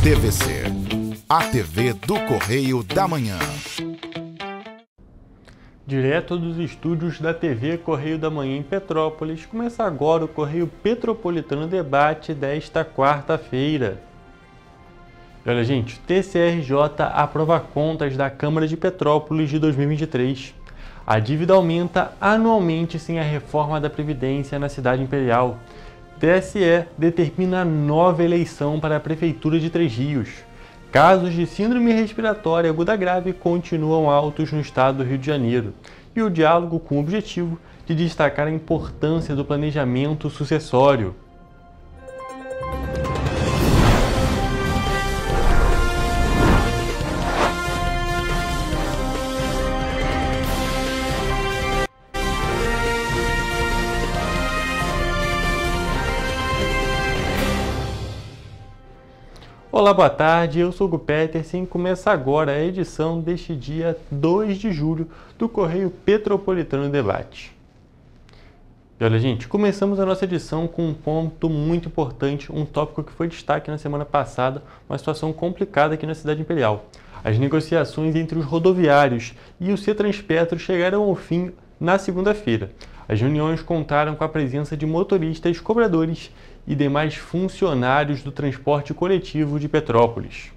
TVC, a TV do Correio da Manhã. Direto dos estúdios da TV Correio da Manhã em Petrópolis, começa agora o Correio Petropolitano Debate desta quarta-feira. E olha, gente, o TCRJ aprova contas da Câmara de Petrópolis de 2023. A dívida aumenta anualmente sem a reforma da Previdência na cidade imperial. TSE determina nova eleição para a Prefeitura de Três Rios. Casos de síndrome respiratória aguda grave continuam altos no estado do Rio de Janeiro. E o diálogo com o objetivo de destacar a importância do planejamento sucessório. Olá, boa tarde, eu sou o Gu Petersen e começa agora a edição deste dia 2 de julho do Correio Petropolitano Debate. E olha, gente, começamos a nossa edição com um ponto muito importante, um tópico que foi destaque na semana passada, uma situação complicada aqui na cidade imperial. As negociações entre os rodoviários e o Cetranspetro chegaram ao fim na segunda-feira. As reuniões contaram com a presença de motoristas, cobradores e demais funcionários do transporte coletivo de Petrópolis.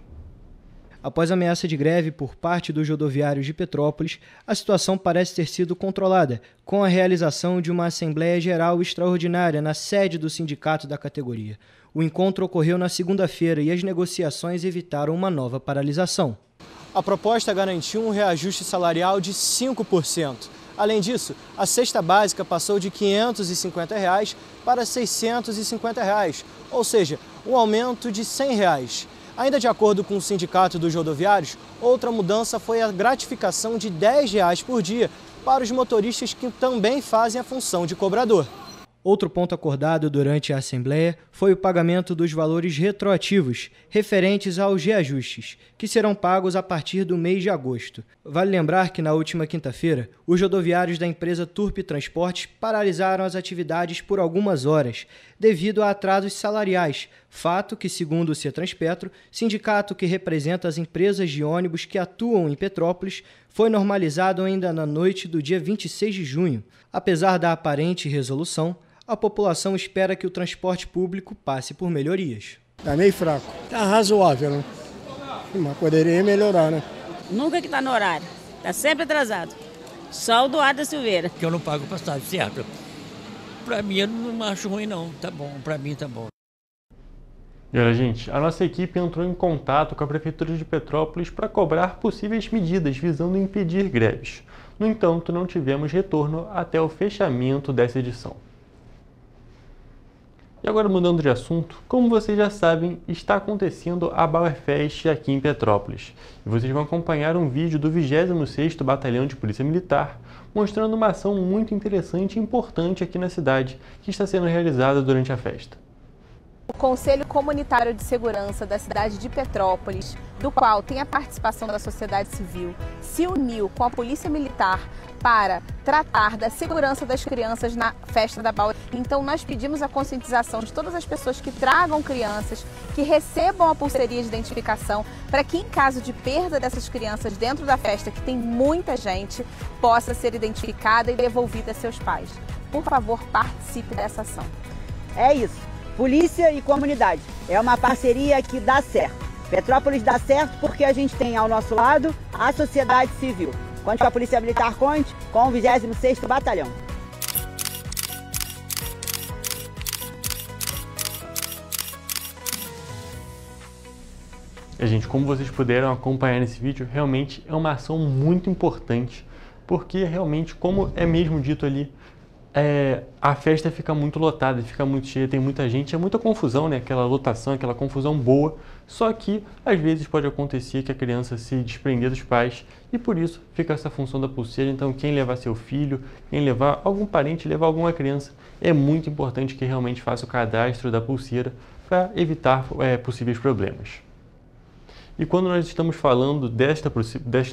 Após a ameaça de greve por parte dos rodoviários de Petrópolis, a situação parece ter sido controlada, com a realização de uma Assembleia Geral Extraordinária na sede do sindicato da categoria. O encontro ocorreu na segunda-feira e as negociações evitaram uma nova paralisação. A proposta garantiu um reajuste salarial de 5%. Além disso, a cesta básica passou de R$ 550 para R$ 650, ou seja, um aumento de R$ 100. Ainda de acordo com o Sindicato dos Rodoviários, outra mudança foi a gratificação de R$ 10 por dia para os motoristas que também fazem a função de cobrador. Outro ponto acordado durante a Assembleia foi o pagamento dos valores retroativos, referentes aos reajustes, que serão pagos a partir do mês de agosto. Vale lembrar que na última quinta-feira, os rodoviários da empresa Turp Transportes paralisaram as atividades por algumas horas, devido a atrasos salariais, fato que, segundo o Cetranspetro, sindicato que representa as empresas de ônibus que atuam em Petrópolis, foi normalizado ainda na noite do dia 26 de junho. Apesar da aparente resolução, a população espera que o transporte público passe por melhorias. Tá meio fraco. Tá razoável, né? Mas poderia melhorar, né? Nunca que tá no horário. Tá sempre atrasado. Só o Duarte da Silveira. Que eu não pago passagem, certo? Pra mim eu não acho ruim não, tá bom, pra mim tá bom. E olha, gente, a nossa equipe entrou em contato com a Prefeitura de Petrópolis para cobrar possíveis medidas visando impedir greves. No entanto, não tivemos retorno até o fechamento dessa edição. E agora, mudando de assunto, como vocês já sabem, está acontecendo a Bauerfest aqui em Petrópolis. E vocês vão acompanhar um vídeo do 26º Batalhão de Polícia Militar, mostrando uma ação muito interessante e importante aqui na cidade, que está sendo realizada durante a festa. O Conselho Comunitário de Segurança da cidade de Petrópolis, do qual tem a participação da sociedade civil, se uniu com a Polícia Militar para tratar da segurança das crianças na festa da Bauer. Então nós pedimos a conscientização de todas as pessoas que tragam crianças, que recebam a pulseirinha de identificação, para que em caso de perda dessas crianças dentro da festa, que tem muita gente, possa ser identificada e devolvida a seus pais. Por favor, participe dessa ação. É isso. Polícia e comunidade. É uma parceria que dá certo. Petrópolis dá certo porque a gente tem ao nosso lado a sociedade civil. Conte com a Polícia Militar, conte com o 26º Batalhão. Gente, como vocês puderam acompanhar nesse vídeo, realmente é uma ação muito importante, porque realmente, como é mesmo dito ali, a festa fica muito lotada, fica muito cheia, tem muita gente, é muita confusão, né? Aquela lotação, aquela confusão boa, só que às vezes pode acontecer que a criança se desprender dos pais e por isso fica essa função da pulseira. Então quem levar seu filho, quem levar algum parente, levar alguma criança, é muito importante que realmente faça o cadastro da pulseira para evitar possíveis problemas. E quando nós estamos falando desta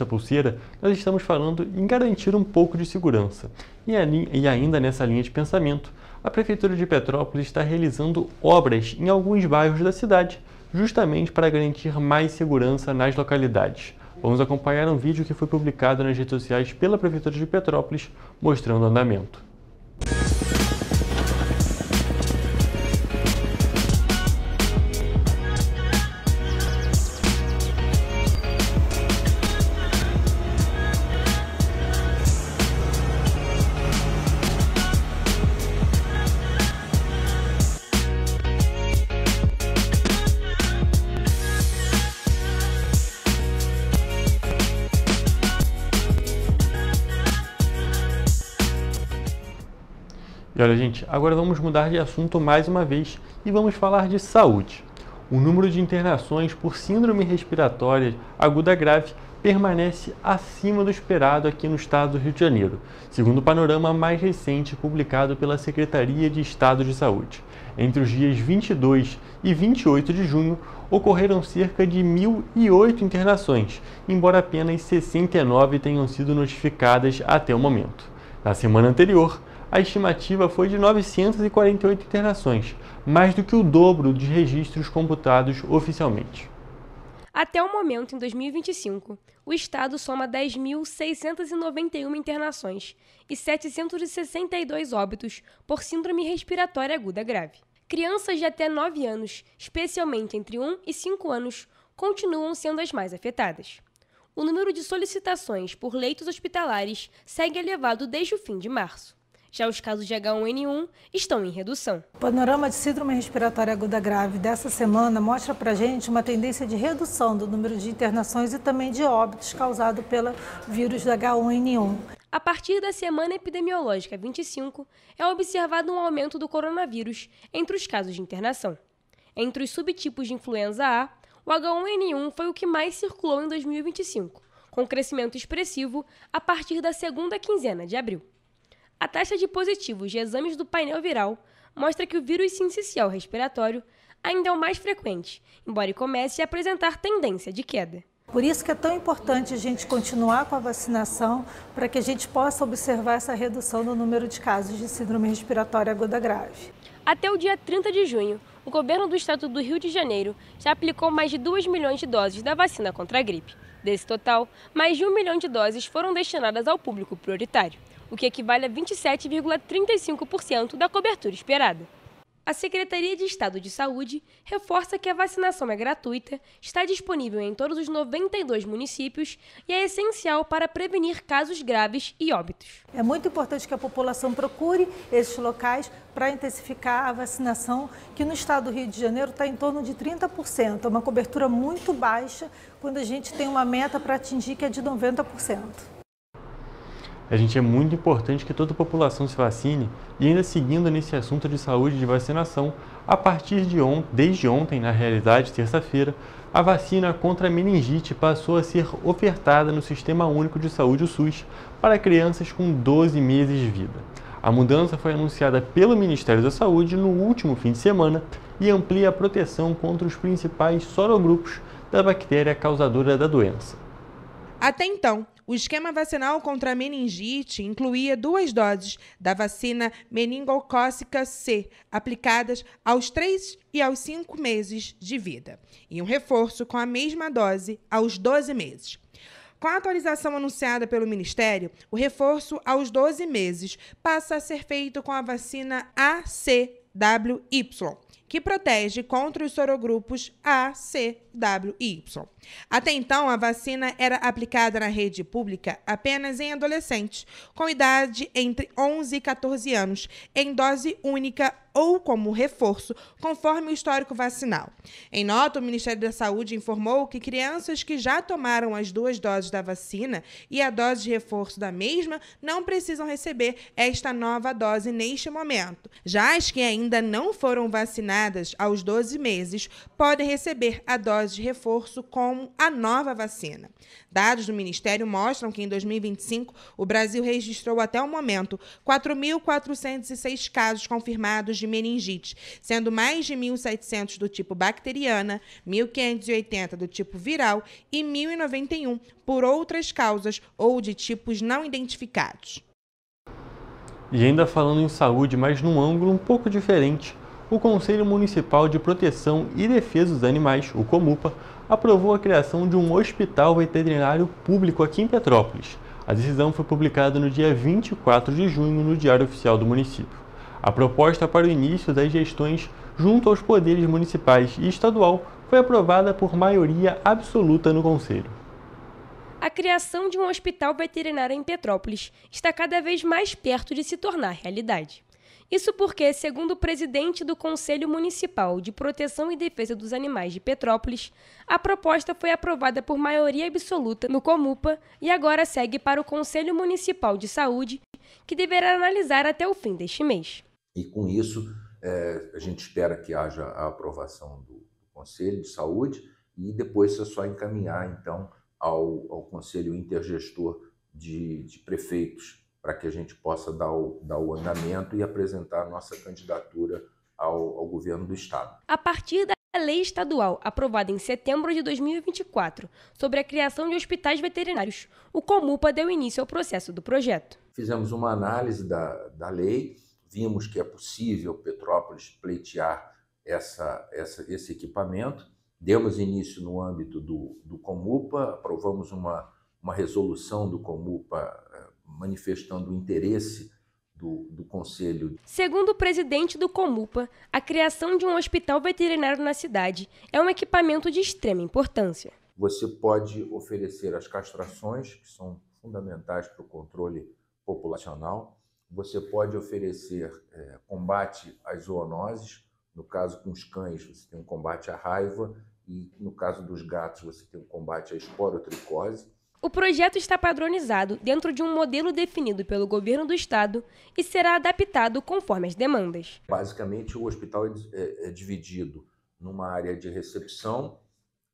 pulseira, nós estamos falando em garantir um pouco de segurança. E ainda nessa linha de pensamento, a Prefeitura de Petrópolis está realizando obras em alguns bairros da cidade justamente para garantir mais segurança nas localidades. Vamos acompanhar um vídeo que foi publicado nas redes sociais pela Prefeitura de Petrópolis, mostrando o andamento. E olha, gente, agora vamos mudar de assunto mais uma vez e vamos falar de saúde. O número de internações por síndrome respiratória aguda grave permanece acima do esperado aqui no estado do Rio de Janeiro, segundo o panorama mais recente publicado pela Secretaria de Estado de Saúde. Entre os dias 22 e 28 de junho, ocorreram cerca de 1.008 internações, embora apenas 69 tenham sido notificadas até o momento. Na semana anterior, a estimativa foi de 948 internações, mais do que o dobro de registros computados oficialmente. Até o momento, em 2025, o estado soma 10.691 internações e 762 óbitos por síndrome respiratória aguda grave. Crianças de até 9 anos, especialmente entre 1 e 5 anos, continuam sendo as mais afetadas. O número de solicitações por leitos hospitalares segue elevado desde o fim de março. Já os casos de H1N1 estão em redução. O panorama de síndrome respiratória aguda grave dessa semana mostra para a gente uma tendência de redução do número de internações e também de óbitos causado pelo vírus H1N1. A partir da semana epidemiológica 25, é observado um aumento do coronavírus entre os casos de internação. Entre os subtipos de influenza A, o H1N1 foi o que mais circulou em 2025, com crescimento expressivo a partir da segunda quinzena de abril. A taxa de positivos de exames do painel viral mostra que o vírus sincicial respiratório ainda é o mais frequente, embora comece a apresentar tendência de queda. Por isso que é tão importante a gente continuar com a vacinação para que a gente possa observar essa redução no número de casos de síndrome respiratória aguda grave. Até o dia 30 de junho, o governo do estado do Rio de Janeiro já aplicou mais de 2 milhões de doses da vacina contra a gripe. Desse total, mais de 1 milhão de doses foram destinadas ao público prioritário, o que equivale a 27,35% da cobertura esperada. A Secretaria de Estado de Saúde reforça que a vacinação é gratuita, está disponível em todos os 92 municípios e é essencial para prevenir casos graves e óbitos. É muito importante que a população procure esses locais para intensificar a vacinação, que no estado do Rio de Janeiro está em torno de 30%. É uma cobertura muito baixa quando a gente tem uma meta para atingir que é de 90%. É muito importante que toda a população se vacine e ainda seguindo nesse assunto de saúde de vacinação, a partir de desde ontem, na realidade, terça-feira, a vacina contra a meningite passou a ser ofertada no Sistema Único de Saúde, o SUS, para crianças com 12 meses de vida. A mudança foi anunciada pelo Ministério da Saúde no último fim de semana e amplia a proteção contra os principais sorogrupos da bactéria causadora da doença. Até então, o esquema vacinal contra a meningite incluía 2 doses da vacina meningocócica C, aplicadas aos 3 e aos 5 meses de vida, e um reforço com a mesma dose aos 12 meses. Com a atualização anunciada pelo Ministério, o reforço aos 12 meses passa a ser feito com a vacina ACWY, que protege contra os sorogrupos A, C, W e Y. Até então, a vacina era aplicada na rede pública apenas em adolescentes, com idade entre 11 e 14 anos, em dose única ou como reforço, conforme o histórico vacinal. Em nota, o Ministério da Saúde informou que crianças que já tomaram as 2 doses da vacina e a dose de reforço da mesma não precisam receber esta nova dose neste momento. Já as que ainda não foram vacinadas aos 12 meses podem receber a dose de reforço com a nova vacina. Dados do Ministério mostram que em 2025 o Brasil registrou até o momento 4.406 casos confirmados de meningite, sendo mais de 1.700 do tipo bacteriana, 1.580 do tipo viral e 1.091 por outras causas ou de tipos não identificados. E ainda falando em saúde, mas num ângulo um pouco diferente, o Conselho Municipal de Proteção e Defesa dos Animais, o COMUPA, aprovou a criação de um hospital veterinário público aqui em Petrópolis. A decisão foi publicada no dia 24 de junho no Diário Oficial do município. A proposta para o início das gestões junto aos poderes municipais e estadual foi aprovada por maioria absoluta no Conselho. A criação de um hospital veterinário em Petrópolis está cada vez mais perto de se tornar realidade. Isso porque, segundo o presidente do Conselho Municipal de Proteção e Defesa dos Animais de Petrópolis, a proposta foi aprovada por maioria absoluta no COMUPA e agora segue para o Conselho Municipal de Saúde, que deverá analisar até o fim deste mês. E com isso, a gente espera que haja a aprovação do Conselho de Saúde e depois é só encaminhar, então, ao Conselho Intergestor de Prefeitos, para que a gente possa dar o andamento e apresentar a nossa candidatura ao governo do Estado. A partir da lei estadual aprovada em setembro de 2024 sobre a criação de hospitais veterinários, o COMUPA deu início ao processo do projeto. Fizemos uma análise da lei, vimos que é possível Petrópolis pleitear esse equipamento, demos início no âmbito do COMUPA, aprovamos uma resolução do COMUPA manifestando o interesse do Conselho. Segundo o presidente do COMUPA, a criação de um hospital veterinário na cidade é um equipamento de extrema importância. Você pode oferecer as castrações, que são fundamentais para o controle populacional. Você pode oferecer combate às zoonoses. No caso com os cães, você tem um combate à raiva. E no caso dos gatos, você tem um combate à esporotricose. O projeto está padronizado dentro de um modelo definido pelo governo do estado e será adaptado conforme as demandas. Basicamente, o hospital é dividido numa área de recepção,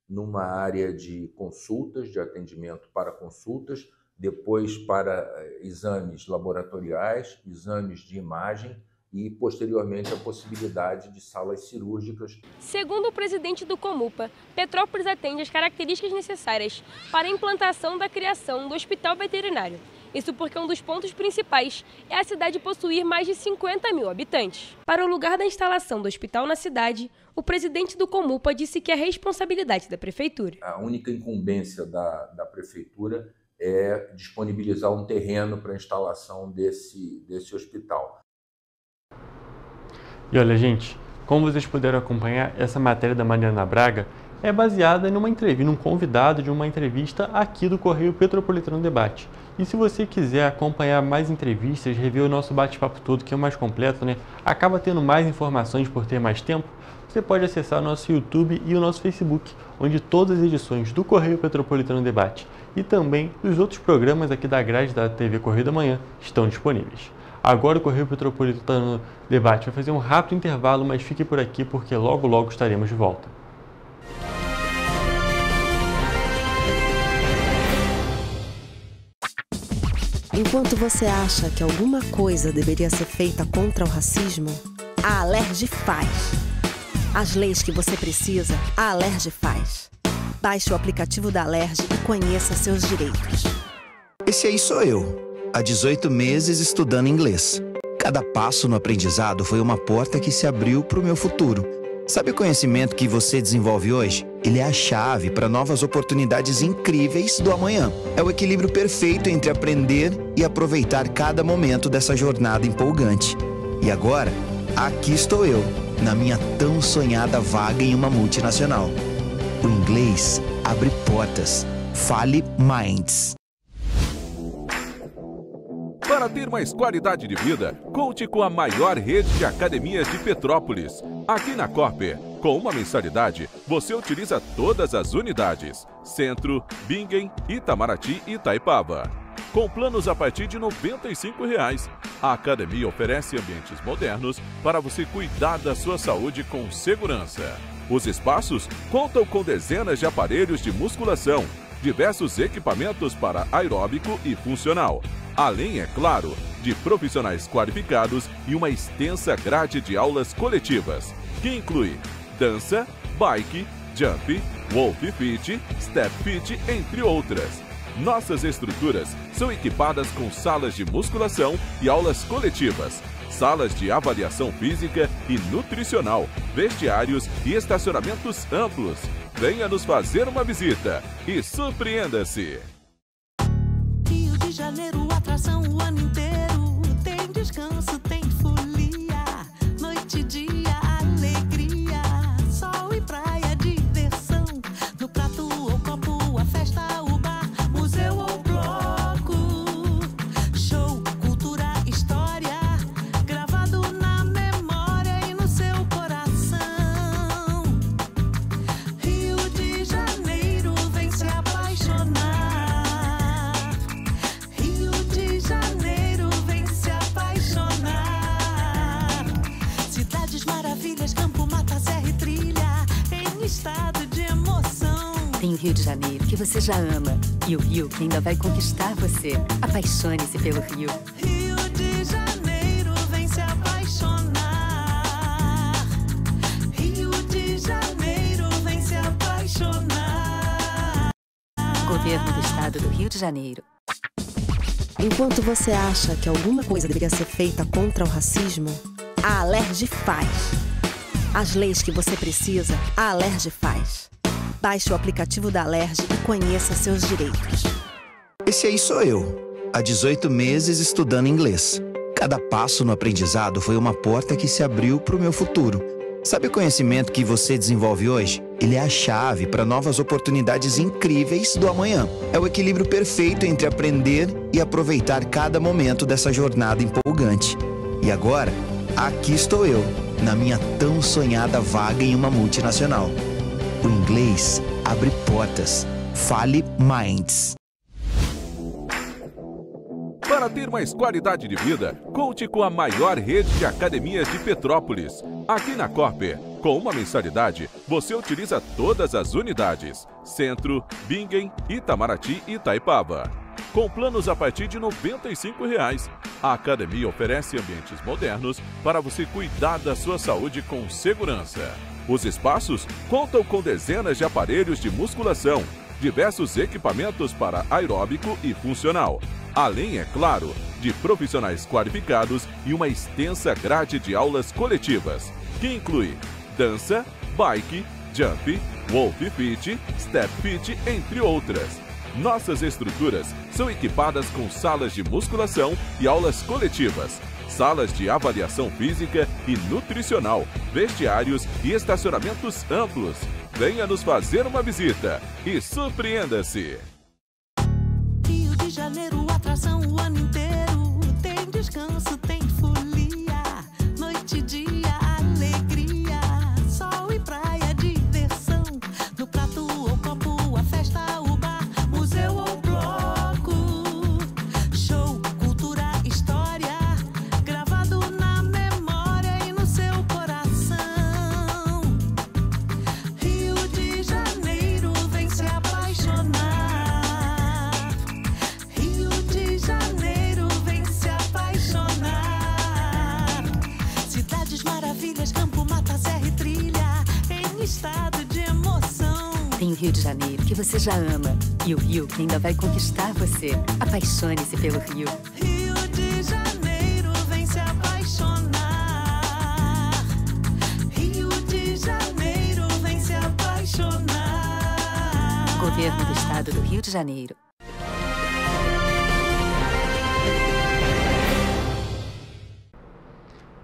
numa área de consultas, de atendimento para consultas, depois para exames laboratoriais, exames de imagem e, posteriormente, a possibilidade de salas cirúrgicas. Segundo o presidente do COMUPA, Petrópolis atende às características necessárias para a implantação da criação do hospital veterinário. Isso porque um dos pontos principais é a cidade possuir mais de 50 mil habitantes. Para o lugar da instalação do hospital na cidade, o presidente do COMUPA disse que é responsabilidade da prefeitura. A única incumbência da prefeitura é disponibilizar um terreno para a instalação desse hospital. E olha, gente, como vocês puderam acompanhar, essa matéria da Mariana Braga é baseada num convidado de uma entrevista aqui do Correio Petropolitano Debate. E se você quiser acompanhar mais entrevistas, rever o nosso bate-papo todo, que é o mais completo, né? Acaba tendo mais informações por ter mais tempo, você pode acessar o nosso YouTube e o nosso Facebook, onde todas as edições do Correio Petropolitano Debate e também dos outros programas aqui da grade da TV Correio da Manhã estão disponíveis. Agora o Correio Petropolitano Debate vai fazer um rápido intervalo, mas fique por aqui porque logo logo estaremos de volta. Enquanto você acha que alguma coisa deveria ser feita contra o racismo, a Alerj faz. As leis que você precisa, a Alerj faz. Baixe o aplicativo da Alerj e conheça seus direitos. Esse aí sou eu. Há 18 meses estudando inglês. Cada passo no aprendizado foi uma porta que se abriu para o meu futuro. Sabe o conhecimento que você desenvolve hoje? Ele é a chave para novas oportunidades incríveis do amanhã. É o equilíbrio perfeito entre aprender e aproveitar cada momento dessa jornada empolgante. E agora, aqui estou eu, na minha tão sonhada vaga em uma multinacional. O inglês abre portas. Fale Minds. Para ter mais qualidade de vida, conte com a maior rede de academias de Petrópolis. Aqui na Corper, com uma mensalidade, você utiliza todas as unidades: Centro, Bingen, Itamaraty e Itaipava. Com planos a partir de R$ 95,00. A academia oferece ambientes modernos para você cuidar da sua saúde com segurança. Os espaços contam com dezenas de aparelhos de musculação, diversos equipamentos para aeróbico e funcional. Além, é claro, de profissionais qualificados e uma extensa grade de aulas coletivas, que inclui dança, bike, jump, wolf fit, step fit, entre outras. Nossas estruturas são equipadas com salas de musculação e aulas coletivas, salas de avaliação física e nutricional, vestiários e estacionamentos amplos. Venha nos fazer uma visita e surpreenda-se! Rio de Janeiro, atração o ano inteiro. Tem descanso, tem folia, noite e dia, alegria, sol e praia, diversão. No prato ou copo, a festa, o bar, museu ou bloco. Show, cultura, história, gravado na memória e no seu coração. Rio de Janeiro, vem se apaixonar. Rio de Janeiro, vem se apaixonar. Cidades maravilhas, campo, mata, serra e trilha, em estado de emoção. Tem o Rio de Janeiro, que você já ama, e o Rio que ainda vai conquistar você. Apaixone-se pelo Rio. Rio de Janeiro, vem se apaixonar. Rio de Janeiro, vem se apaixonar. Governo do Estado do Rio de Janeiro. Enquanto você acha que alguma coisa deveria ser feita contra o racismo, a Alerj faz. As leis que você precisa, a Alerj faz. Baixe o aplicativo da Alerj e conheça seus direitos. Esse aí sou eu, há 18 meses estudando inglês. Cada passo no aprendizado foi uma porta que se abriu para o meu futuro. Sabe o conhecimento que você desenvolve hoje? Ele é a chave para novas oportunidades incríveis do amanhã. É o equilíbrio perfeito entre aprender e aproveitar cada momento dessa jornada empolgante. E agora, aqui estou eu, na minha tão sonhada vaga em uma multinacional. O inglês abre portas. Fale Minds. Para ter mais qualidade de vida, conte com a maior rede de academias de Petrópolis. Aqui na Copper, com uma mensalidade, você utiliza todas as unidades: Centro, Bingen, Itamaraty e Itaipava. Com planos a partir de R$ 95,00. A academia oferece ambientes modernos para você cuidar da sua saúde com segurança. Os espaços contam com dezenas de aparelhos de musculação, diversos equipamentos para aeróbico e funcional, além, é claro, de profissionais qualificados e uma extensa grade de aulas coletivas, que inclui dança, bike, jump, wolf fit, step fit, entre outras. Nossas estruturas são equipadas com salas de musculação e aulas coletivas, salas de avaliação física e nutricional, vestiários e estacionamentos amplos. Venha nos fazer uma visita e surpreenda-se! Rio de Janeiro, atração o ano inteiro. Tem descanso, tem folia, noite e dia, alegria, sol e praia, diversão. No prato ou copo, a festa, o bar, museu ou bloco. Show, cultura, história, gravado na memória e no seu coração. Rio de Janeiro, vem se apaixonar. Rio de Janeiro, vem se apaixonar. Cidades maravilhas, campo, mata, serra e trilha, em estado de emoção. Tem o Rio de Janeiro, que você já ama, e o Rio que ainda vai conquistar você. Apaixone-se pelo Rio. Rio de Janeiro, vem se apaixonar. Rio de Janeiro, vem se apaixonar. Governo do Estado do Rio de Janeiro.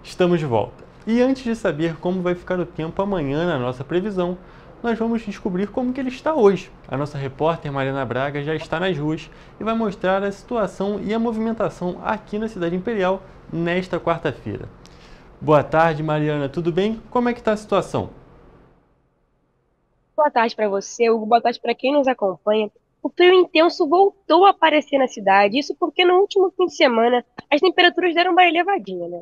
Estamos de volta. E antes de saber como vai ficar o tempo amanhã na nossa previsão, nós vamos descobrir como que ele está hoje. A nossa repórter Mariana Braga já está nas ruas e vai mostrar a situação e a movimentação aqui na Cidade Imperial nesta quarta-feira. Boa tarde, Mariana. Tudo bem? Como é que está a situação? Boa tarde para você, Hugo. Boa tarde para quem nos acompanha. O frio intenso voltou a aparecer na cidade. Isso porque no último fim de semana as temperaturas deram uma elevadinha, né?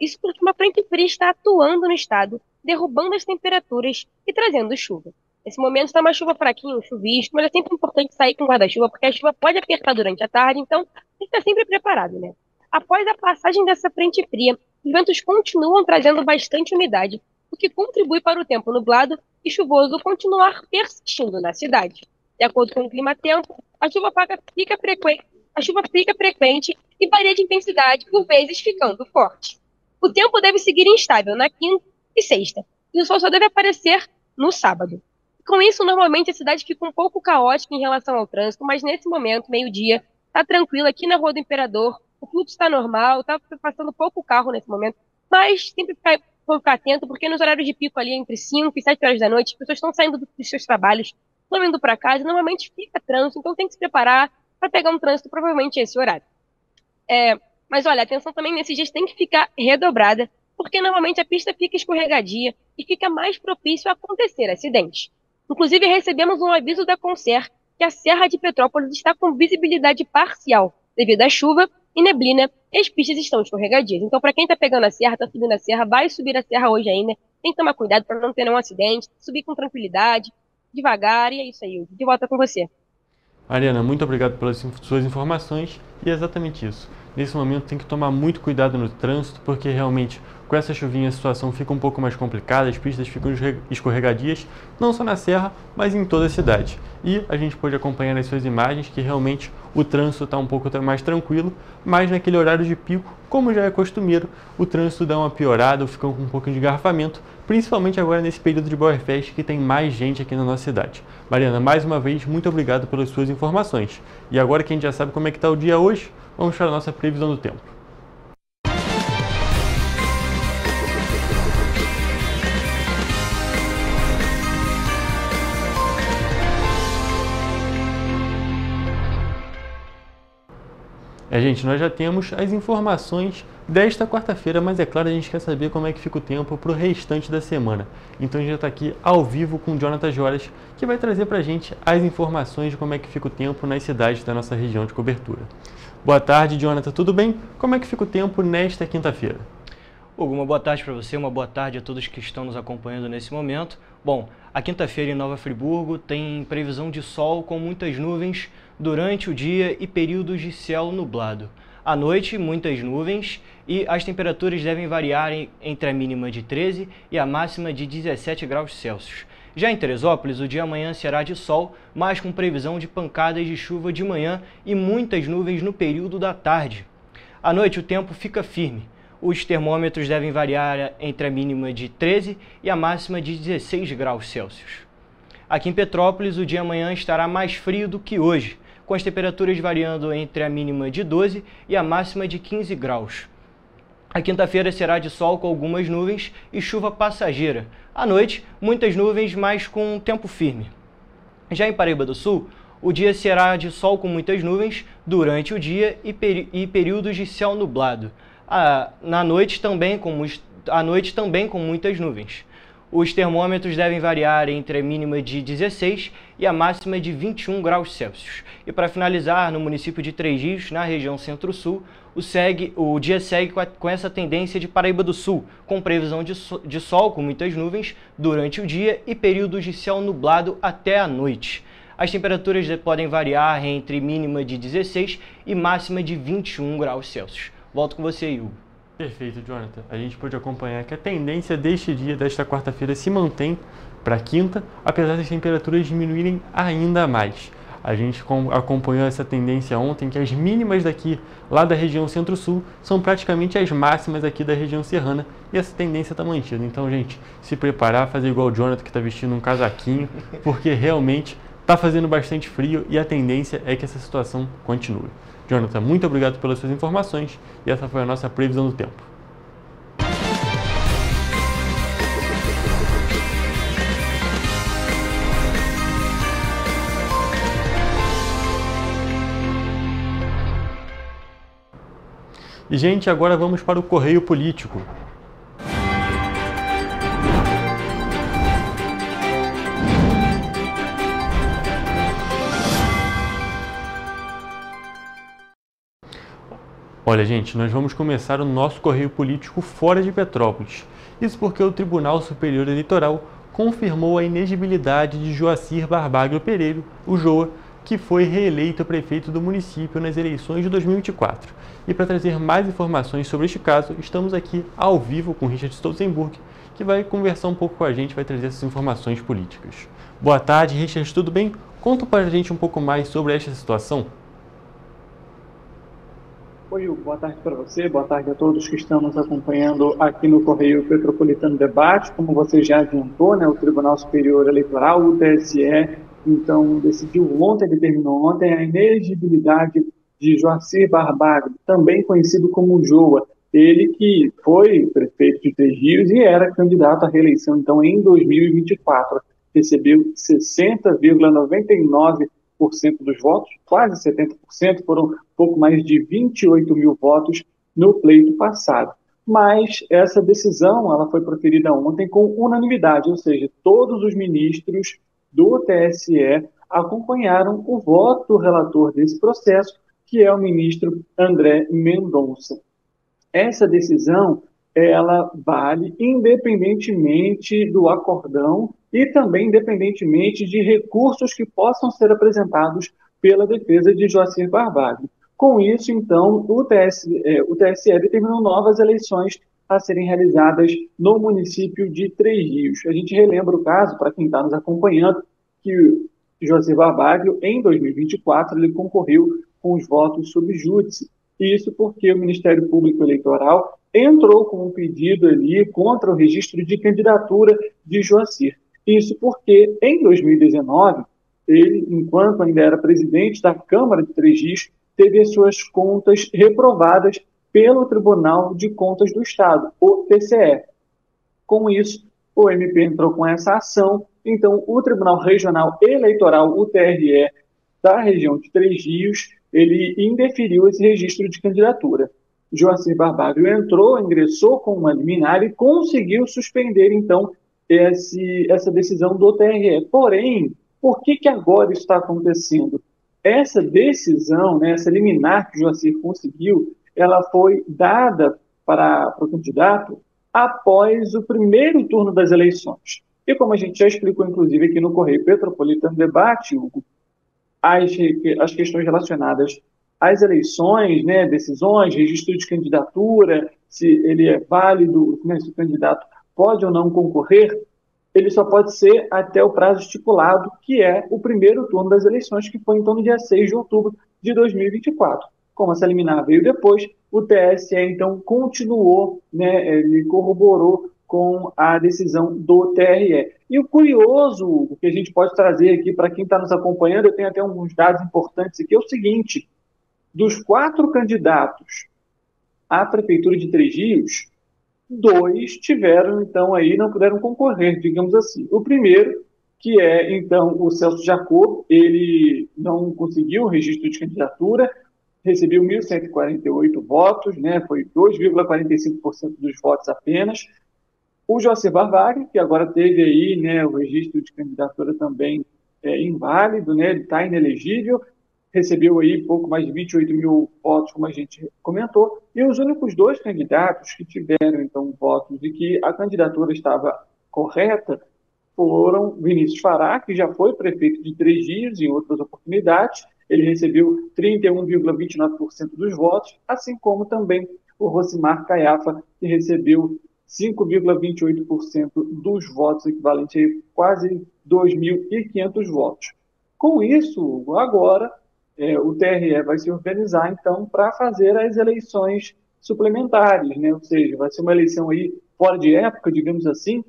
Isso porque uma frente fria está atuando no estado, derrubando as temperaturas e trazendo chuva. Nesse momento está uma chuva fraquinha, um chuvisco, mas é sempre importante sair com guarda-chuva, porque a chuva pode apertar durante a tarde, então tem que estar sempre preparado, né? Após a passagem dessa frente fria, os ventos continuam trazendo bastante umidade, o que contribui para o tempo nublado e chuvoso continuar persistindo na cidade. De acordo com o clima-tempo, a chuva fica frequente a chuva fica frequente e varia de intensidade, por vezes ficando forte. O tempo deve seguir instável na quinta e sexta, e o sol só deve aparecer no sábado. Com isso, normalmente a cidade fica um pouco caótica em relação ao trânsito, mas nesse momento, meio-dia, está tranquilo aqui na Rua do Imperador, o fluxo está normal, está passando pouco carro nesse momento, mas sempre ficar atento, porque nos horários de pico ali, entre 5 e 7 horas da noite, as pessoas estão saindo dos seus trabalhos, estão indo para casa, e normalmente fica trânsito, então tem que se preparar para pegar um trânsito provavelmente esse horário. Mas olha, a atenção também nesses dias tem que ficar redobrada, porque normalmente a pista fica escorregadia e fica mais propício a acontecer acidentes. Inclusive, recebemos um aviso da Concer que a Serra de Petrópolis está com visibilidade parcial devido à chuva e neblina e as pistas estão escorregadias. Então, para quem está pegando a serra, está subindo a serra, vai subir a serra hoje ainda, tem que tomar cuidado para não ter nenhum acidente, subir com tranquilidade, devagar, e é isso aí. De volta com você. Mariana, muito obrigado pelas suas informações e é exatamente isso. Nesse momento tem que tomar muito cuidado no trânsito, porque realmente com essa chuvinha a situação fica um pouco mais complicada, as pistas ficam escorregadias, não só na serra, mas em toda a cidade. E a gente pôde acompanhar nas suas imagens que realmente o trânsito está um pouco mais tranquilo, mas naquele horário de pico, como já é costumeiro, o trânsito dá uma piorada, fica com um pouco de engarrafamento, principalmente agora nesse período de Bauerfest que tem mais gente aqui na nossa cidade. Mariana, mais uma vez, muito obrigado pelas suas informações. E agora que a gente já sabe como é que está o dia hoje, vamos para a nossa previsão do tempo. Gente, nós já temos as informações desta quarta-feira, mas é claro, a gente quer saber como é que fica o tempo para o restante da semana. Então a gente já está aqui ao vivo com o Jonathan Joras, que vai trazer para a gente as informações de como é que fica o tempo nas cidades da nossa região de cobertura. Boa tarde, Jonathan, tudo bem? Como é que fica o tempo nesta quinta-feira? Hugo, uma boa tarde para você, uma boa tarde a todos que estão nos acompanhando nesse momento. Bom, a quinta-feira em Nova Friburgo tem previsão de sol com muitas nuvens durante o dia e períodos de céu nublado. À noite, muitas nuvens e as temperaturas devem variar entre a mínima de 13 e a máxima de 17 graus Celsius. Já em Teresópolis, o dia amanhã será de sol, mas com previsão de pancadas de chuva de manhã e muitas nuvens no período da tarde. À noite, o tempo fica firme. Os termômetros devem variar entre a mínima de 13 e a máxima de 16 graus Celsius. Aqui em Petrópolis, o dia amanhã estará mais frio do que hoje, com as temperaturas variando entre a mínima de 12 e a máxima de 15 graus. A quinta-feira será de sol com algumas nuvens e chuva passageira. À noite, muitas nuvens, mas com tempo firme. Já em Paraíba do Sul, o dia será de sol com muitas nuvens durante o dia e períodos de céu nublado. À noite também com muitas nuvens. Os termômetros devem variar entre a mínima de 16 e a máxima de 21 graus Celsius. E para finalizar, no município de Três Rios, na região Centro-Sul, o dia segue com essa tendência de Paraíba do Sul, com previsão de sol com muitas nuvens durante o dia e períodos de céu nublado até a noite. As temperaturas podem variar entre mínima de 16 e máxima de 21 graus Celsius. Volto com você, Hugo. Perfeito, Jonathan. A gente pôde acompanhar que a tendência desta quarta-feira, se mantém para quinta, apesar das temperaturas diminuírem ainda mais. A gente acompanhou essa tendência ontem, que as mínimas daqui, lá da região Centro-Sul, são praticamente as máximas aqui da região serrana, e essa tendência está mantida. Então, gente, se preparar, fazer igual o Jonathan, que está vestindo um casaquinho, porque realmente está fazendo bastante frio e a tendência é que essa situação continue. Jonathan, muito obrigado pelas suas informações e essa foi a nossa previsão do tempo. E, gente, agora vamos para o Correio Político. Olha, gente, nós vamos começar o nosso Correio Político fora de Petrópolis. Isso porque o Tribunal Superior Eleitoral confirmou a inegibilidade de Joacir Barbaglio Pereiro, o Joa, que foi reeleito prefeito do município nas eleições de 2024. E para trazer mais informações sobre este caso, estamos aqui ao vivo com Richard Stolzenburg, que vai conversar um pouco com a gente, vai trazer essas informações políticas. Boa tarde, Richard, tudo bem? Conta para a gente um pouco mais sobre esta situação. Oi, Hugo, boa tarde para você, boa tarde a todos que estão nos acompanhando aqui no Correio Petropolitano Debate. Como você já adiantou, né, o Tribunal Superior Eleitoral, o TSE, então determinou ontem a inexigibilidade de Joacir Barbalho, também conhecido como Joa, ele que foi prefeito de Três Rios e era candidato à reeleição, então, em 2024, recebeu 60,99% dos votos, quase 70%, foram pouco mais de 28 mil votos no pleito passado. Mas essa decisão ela foi proferida ontem com unanimidade, ou seja, todos os ministros do TSE acompanharam o voto do relator desse processo, que é o ministro André Mendonça. Essa decisão ela vale independentemente do acordão e também independentemente de recursos que possam ser apresentados pela defesa de Joacir Barbalho. Com isso, então, o TSE determinou novas eleições a serem realizadas no município de Três Rios. A gente relembra o caso, para quem está nos acompanhando, que Joacir Barbalho, em 2024, ele concorreu com os votos sob júdice. Isso porque o Ministério Público Eleitoral entrou com um pedido ali contra o registro de candidatura de Joacir. Isso porque, em 2019, ele, enquanto ainda era presidente da Câmara de Três Rios, teve as suas contas reprovadas pelo Tribunal de Contas do Estado, o TCE. Com isso, o MP entrou com essa ação, então o Tribunal Regional Eleitoral, o TRE, da região de Três Rios, ele indeferiu esse registro de candidatura. Joacir Barbalho ingressou com uma liminar e conseguiu suspender, então, essa decisão do TRE. Porém, por que agora isso está acontecendo? Essa decisão, né, essa liminar que Joacir conseguiu, ela foi dada para o candidato após o primeiro turno das eleições. E como a gente já explicou, inclusive, aqui no Correio Petropolitano Debate, Hugo, as questões relacionadas às eleições, né, decisões, registro de candidatura, se ele é válido, né, se o candidato pode ou não concorrer, ele só pode ser até o prazo estipulado, que é o primeiro turno das eleições, que foi então no dia 6 de outubro de 2024. Como essa liminar veio depois, o TSE então continuou, né, ele corroborou com a decisão do TRE. E o curioso, o que a gente pode trazer aqui para quem está nos acompanhando, eu tenho até alguns dados importantes aqui, é o seguinte: dos 4 candidatos à Prefeitura de Três Rios, 2 tiveram, então, aí não puderam concorrer, digamos assim. O primeiro, que é, então, o Celso Jacob, ele não conseguiu o registro de candidatura, recebeu 1.148 votos, né, foi 2,45% dos votos apenas. O Joacir Barbalho, que agora teve aí, né, o registro de candidatura também inválido, né, ele está inelegível, recebeu aí pouco mais de 28 mil votos, como a gente comentou, e os únicos 2 candidatos que tiveram, então, votos de que a candidatura estava correta foram Vinícius Fará, que já foi prefeito de Três Rios em outras oportunidades, ele recebeu 31,29% dos votos, assim como também o Rosimar Caiafa, que recebeu 5,28% dos votos, equivalente a quase 2.500 votos. Com isso, agora, o TRE vai se organizar, então, para fazer as eleições suplementares, né? Ou seja, vai ser uma eleição aí fora de época, digamos assim,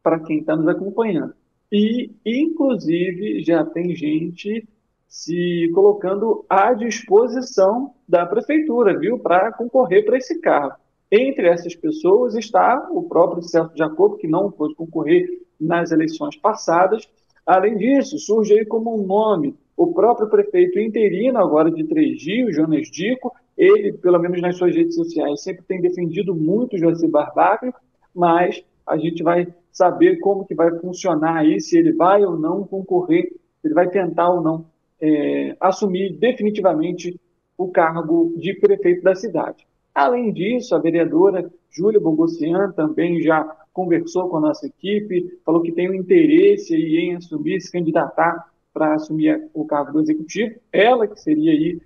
para quem está nos acompanhando. E, inclusive, já tem gente se colocando à disposição da prefeitura, viu, para concorrer para esse cargo. Entre essas pessoas está o próprio Celso Jacob, que não pôde concorrer nas eleições passadas. Além disso, surge aí como um nome o próprio prefeito interino agora de Três Rios, Jonas Dico. Ele, pelo menos nas suas redes sociais, sempre tem defendido muito o Joacir Barbalho, mas a gente vai saber como que vai funcionar aí, se ele vai ou não concorrer, se ele vai tentar ou não assumir definitivamente o cargo de prefeito da cidade. Além disso, a vereadora Júlia Bogossian também já conversou com a nossa equipe, falou que tem um interesse em assumir, se candidatar para assumir o cargo do executivo. Ela, que seria aí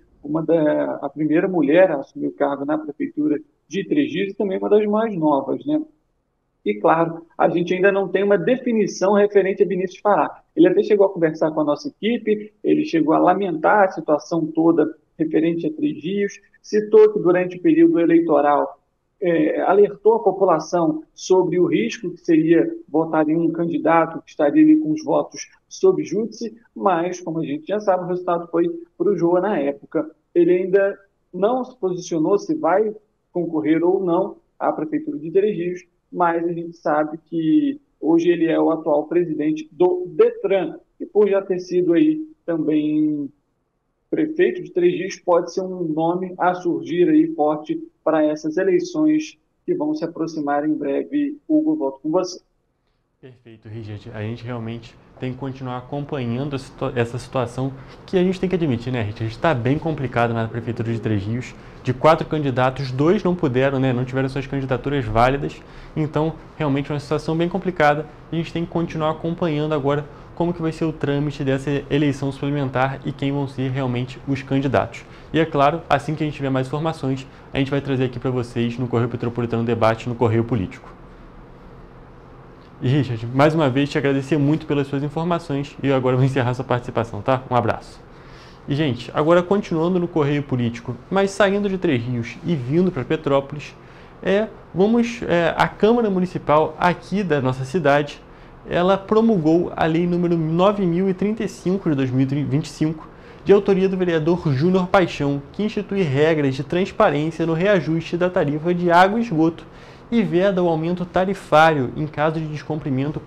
a primeira mulher a assumir o cargo na prefeitura de Três Rios e também uma das mais novas, né? E, claro, a gente ainda não tem uma definição referente a Vinícius Fará. Ele até chegou a conversar com a nossa equipe, ele chegou a lamentar a situação toda referente a Três Rios, citou que durante o período eleitoral alertou a população sobre o risco que seria votar em um candidato que estaria ali com os votos sob júdice, mas, como a gente já sabe, o resultado foi para o Jô na época. Ele ainda não se posicionou se vai concorrer ou não à Prefeitura de Três Rios, mas a gente sabe que hoje ele é o atual presidente do Detran, e por já ter sido aí também prefeito de Três Rios, pode ser um nome a surgir aí forte para essas eleições que vão se aproximar em breve. Hugo, volto com você. Perfeito, Richard. A gente realmente tem que continuar acompanhando essa situação que a gente tem que admitir, né, Richard? Está bem complicado na Prefeitura de Três Rios. De 4 candidatos, 2 não puderam, né, não tiveram suas candidaturas válidas. Então, realmente é uma situação bem complicada. A gente tem que continuar acompanhando agora como que vai ser o trâmite dessa eleição suplementar e quem vão ser realmente os candidatos. E é claro, assim que a gente tiver mais informações, a gente vai trazer aqui para vocês no Correio Petropolitano Debate, no Correio Político. E Richard, mais uma vez te agradecer muito pelas suas informações e eu agora vou encerrar sua participação, tá? Um abraço. E gente, agora continuando no Correio Político, mas saindo de Três Rios e vindo para Petrópolis, a Câmara Municipal aqui da nossa cidade, ela promulgou a Lei número 9.035 de 2025, de autoria do vereador Júnior Paixão, que institui regras de transparência no reajuste da tarifa de água e esgoto e veda o aumento tarifário em caso de descumprimento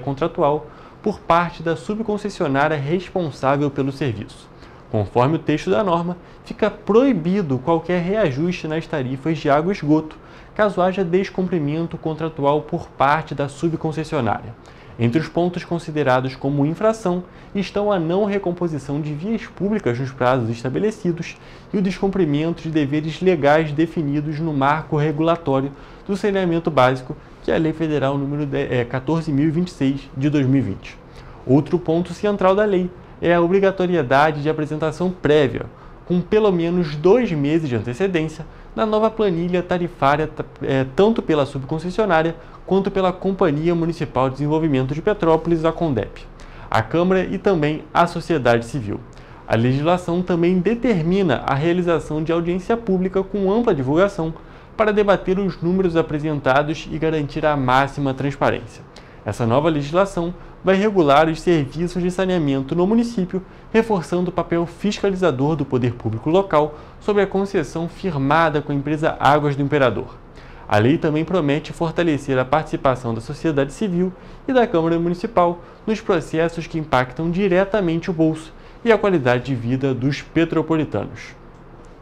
contratual por parte da subconcessionária responsável pelo serviço. Conforme o texto da norma, fica proibido qualquer reajuste nas tarifas de água e esgoto, caso haja descumprimento contratual por parte da subconcessionária. Entre os pontos considerados como infração estão a não recomposição de vias públicas nos prazos estabelecidos e o descumprimento de deveres legais definidos no marco regulatório do saneamento básico, que é a Lei Federal número 14.026 de 2020. Outro ponto central da lei é a obrigatoriedade de apresentação prévia, com pelo menos 2 meses de antecedência, na nova planilha tarifária tanto pela subconcessionária quanto pela Companhia Municipal de Desenvolvimento de Petrópolis, a CONDEP, a Câmara e também a sociedade civil. A legislação também determina a realização de audiência pública com ampla divulgação para debater os números apresentados e garantir a máxima transparência. Essa nova legislação vai regular os serviços de saneamento no município, reforçando o papel fiscalizador do poder público local sobre a concessão firmada com a empresa Águas do Imperador. A lei também promete fortalecer a participação da sociedade civil e da Câmara Municipal nos processos que impactam diretamente o bolso e a qualidade de vida dos petropolitanos.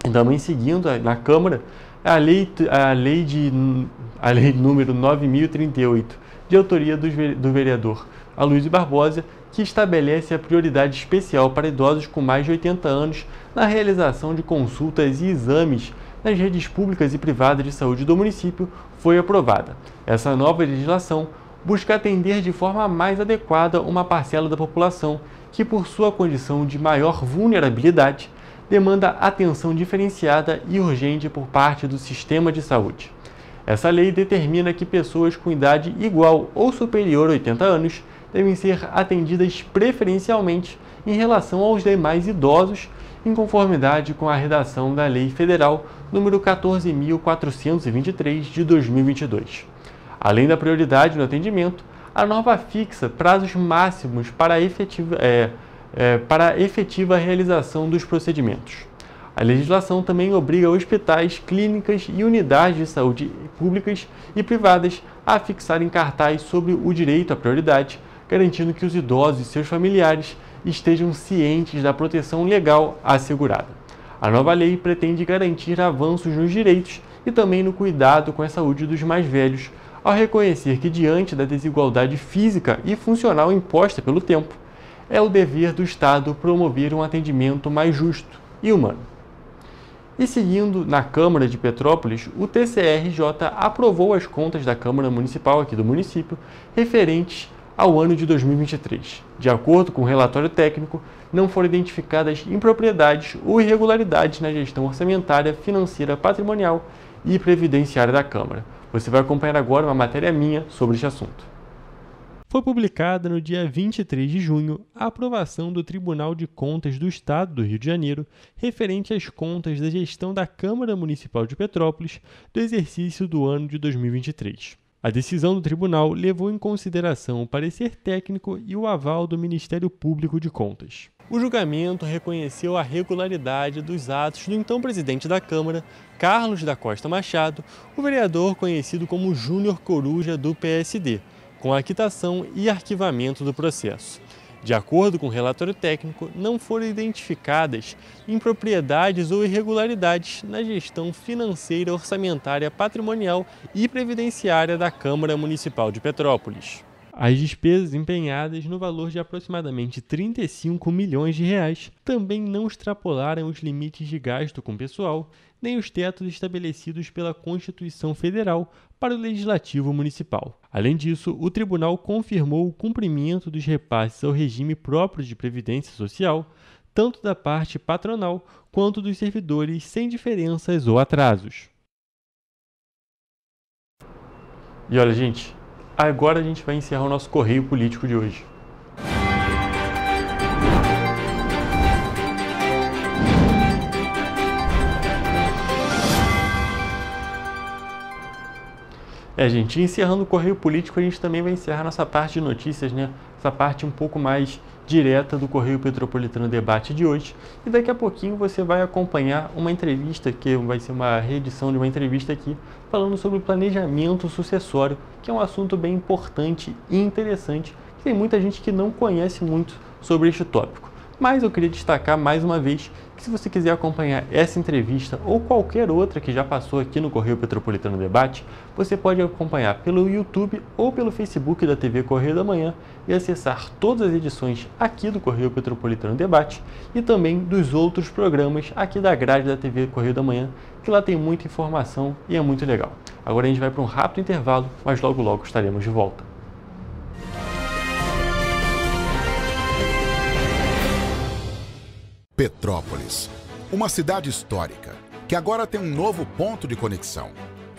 E também seguindo na Câmara, a lei número 9.038, de autoria do vereador Aloysio Barbosa, que estabelece a prioridade especial para idosos com mais de 80 anos na realização de consultas e exames nas redes públicas e privadas de saúde do município, foi aprovada. Essa nova legislação busca atender de forma mais adequada uma parcela da população que, por sua condição de maior vulnerabilidade, demanda atenção diferenciada e urgente por parte do sistema de saúde. Essa lei determina que pessoas com idade igual ou superior a 80 anos devem ser atendidas preferencialmente em relação aos demais idosos, em conformidade com a redação da Lei Federal número 14.423 de 2022. Além da prioridade no atendimento, a norma fixa prazos máximos para a efetiva realização dos procedimentos. A legislação também obriga hospitais, clínicas e unidades de saúde públicas e privadas a fixarem cartaz sobre o direito à prioridade, garantindo que os idosos e seus familiares estejam cientes da proteção legal assegurada. A nova lei pretende garantir avanços nos direitos e também no cuidado com a saúde dos mais velhos, ao reconhecer que, diante da desigualdade física e funcional imposta pelo tempo, é o dever do Estado promover um atendimento mais justo e humano. E seguindo na Câmara de Petrópolis, o TCRJ aprovou as contas da Câmara Municipal aqui do município referentes ao ano de 2023. De acordo com o relatório técnico, não foram identificadas impropriedades ou irregularidades na gestão orçamentária, financeira, patrimonial e previdenciária da Câmara. Você vai acompanhar agora uma matéria minha sobre este assunto. foi publicada no dia 23 de junho a aprovação do Tribunal de Contas do Estado do Rio de Janeiro referente às contas da gestão da Câmara Municipal de Petrópolis do exercício do ano de 2023. A decisão do tribunal levou em consideração o parecer técnico e o aval do Ministério Público de Contas. O julgamento reconheceu a regularidade dos atos do então presidente da Câmara, Carlos da Costa Machado, o vereador conhecido como Júnior Coruja do PSD, com a quitação e arquivamento do processo. De acordo com o relatório técnico, não foram identificadas impropriedades ou irregularidades na gestão financeira, orçamentária, patrimonial e previdenciária da Câmara Municipal de Petrópolis. As despesas empenhadas no valor de aproximadamente R$ 35 milhões também não extrapolaram os limites de gasto com pessoal, nem os tetos estabelecidos pela Constituição Federal para o Legislativo Municipal. Além disso, o tribunal confirmou o cumprimento dos repasses ao regime próprio de previdência social, tanto da parte patronal quanto dos servidores, sem diferenças ou atrasos. E olha, gente, agora a gente vai encerrar o nosso Correio Político de hoje. Gente, encerrando o Correio Político, a gente também vai encerrar nossa parte de notícias, né? Essa parte um pouco mais direta do Correio Petropolitano Debate de hoje. E daqui a pouquinho você vai acompanhar uma entrevista, que vai ser uma reedição de uma entrevista aqui, falando sobre o planejamento sucessório, que é um assunto bem importante e interessante, que tem muita gente que não conhece muito sobre este tópico. Mas eu queria destacar mais uma vez que se você quiser acompanhar essa entrevista ou qualquer outra que já passou aqui no Correio Petropolitano Debate, você pode acompanhar pelo YouTube ou pelo Facebook da TV Correio da Manhã e acessar todas as edições aqui do Correio Petropolitano Debate e também dos outros programas aqui da grade da TV Correio da Manhã, que lá tem muita informação e é muito legal. Agora a gente vai para um rápido intervalo, mas logo logo estaremos de volta. Petrópolis, uma cidade histórica, que agora tem um novo ponto de conexão.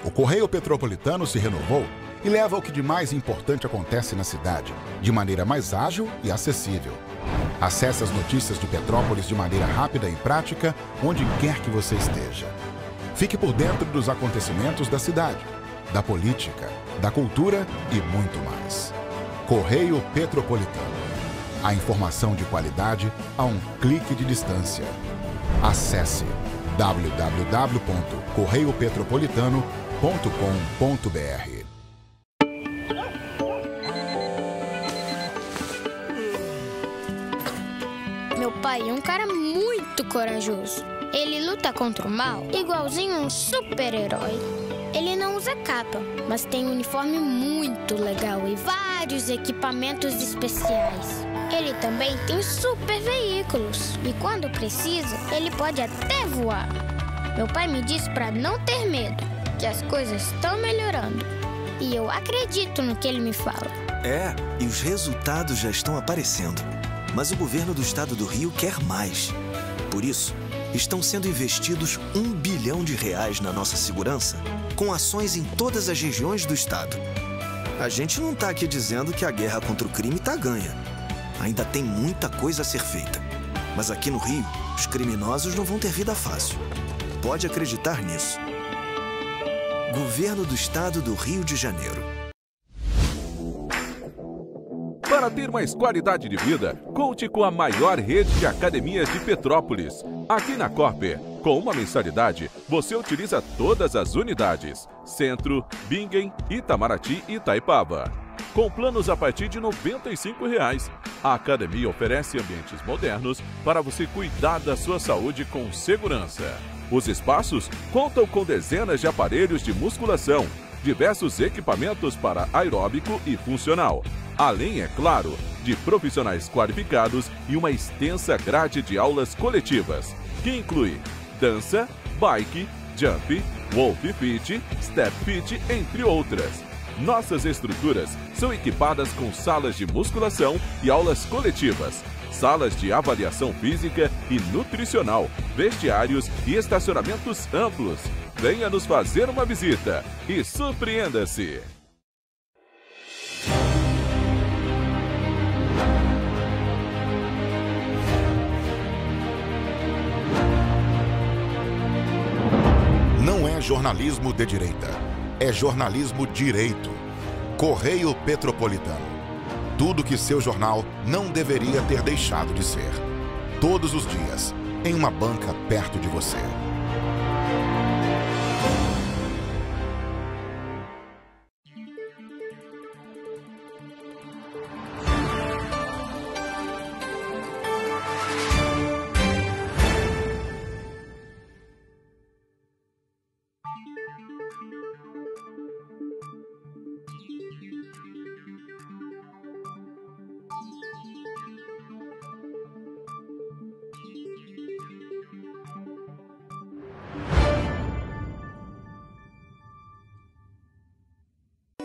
O Correio Petropolitano se renovou e leva o que de mais importante acontece na cidade, de maneira mais ágil e acessível. Acesse as notícias de Petrópolis de maneira rápida e prática, onde quer que você esteja. Fique por dentro dos acontecimentos da cidade, da política, da cultura e muito mais. Correio Petropolitano. A informação de qualidade a um clique de distância. Acesse www.correiopetropolitano.com.br. Meu pai é um cara muito corajoso. Ele luta contra o mal igualzinho um super-herói. Ele não usa capa, mas tem um uniforme muito legal e vários equipamentos especiais. Ele também tem super veículos e quando precisa, ele pode até voar. Meu pai me disse para não ter medo, que as coisas estão melhorando. E eu acredito no que ele me fala. É, e os resultados já estão aparecendo. Mas o governo do estado do Rio quer mais. Por isso, estão sendo investidos R$ 1 bilhão na nossa segurança, com ações em todas as regiões do estado. A gente não está aqui dizendo que a guerra contra o crime está ganha. Ainda tem muita coisa a ser feita. Mas aqui no Rio, os criminosos não vão ter vida fácil. Pode acreditar nisso. Governo do Estado do Rio de Janeiro. Para ter mais qualidade de vida, conte com a maior rede de academias de Petrópolis. Aqui na Corper, com uma mensalidade, você utiliza todas as unidades: Centro, Bingen, Itamaraty e Itaipava. Com planos a partir de R$ 95, a academia oferece ambientes modernos para você cuidar da sua saúde com segurança. Os espaços contam com dezenas de aparelhos de musculação, diversos equipamentos para aeróbico e funcional, além, é claro, de profissionais qualificados e uma extensa grade de aulas coletivas, que inclui dança, bike, jump, wolf fit, step fit, entre outras. Nossas estruturas são equipadas com salas de musculação e aulas coletivas, salas de avaliação física e nutricional, vestiários e estacionamentos amplos. Venha nos fazer uma visita e surpreenda-se! é jornalismo de direita. É jornalismo direito. Correio Petropolitano. Tudo que seu jornal não deveria ter deixado de ser. Todos os dias, em uma banca perto de você.